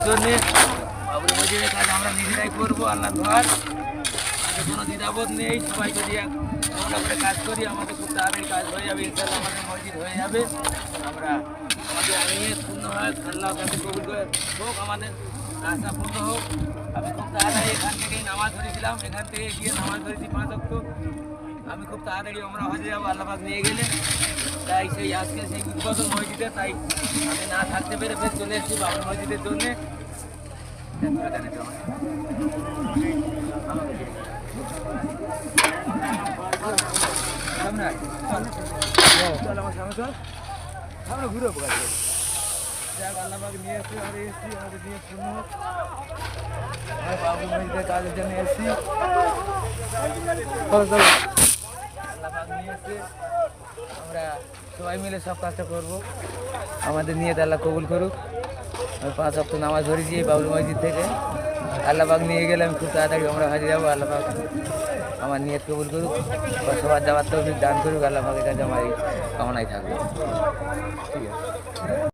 জন্য বাবরি মসজিদের কাজ আমরা নিজেরাই করবো। আল্লাহর ঘর, আমাদের কোনো দ্বিধাবোধ নেই। সবাই যদি আমরা করে কাজ করি আমাদের খুব তাড়াতাড়ি কাজ হয়ে যাবে। ইনশাআল্লাহ আমাদের মসজিদ হয়ে যাবে। আমরা আমাদের আমিয়ে পূর্ণ হয়, আল্লাহ কাছে কবুল করে হোক, আমাদের আশা পূর্ণ হোক। আমি খুব তাড়াতাড়ি এখান থেকেই নামাজ ধরেছিলাম, এখান থেকে গিয়ে নামাজ ধরেছি 5 ওয়াক্ত। আমি খুব তাড়াতাড়ি আমরা হজে যাবো আল্লাহবাগ নিয়ে গেলে। তাই সেই আজকে সেই উদ্বোধন মসজিদে, তাই আমি না থাকতে পেরে ফের চলে এসেছি বাবরি মসজিদের জন্যে। আমরা ঘুরে যাক আল্লাহবাগ নিয়ে এসেছি, আমরা এসেছি আমাদের নিয়ে পূর্ণ হোক। বাবরি মসজিদের কাজের জন্য এসেছি। আল্লাহবাগ নিয়ে এসে আমরা সবাই মিলে সব কাজটা করবো। আমাদের নিয়ে আল্লাহ কবুল করুক। আমি 5 ওয়াক্ত নামাজ ধরেছি এই বাবরি মসজিদ থেকে। আল্লাহবাগ নিয়ে গেলে আমি খুব তাড়াতাড়ি আমরা হাজির যাবো। আল্লাহবাগ আমার নিয়ত কবুল করুক, সবার যাওয়ার তৌফিক দান করুক। আল্লাহবাগের কাছে আমার এই কামনাই থাকবে। ঠিক আছে।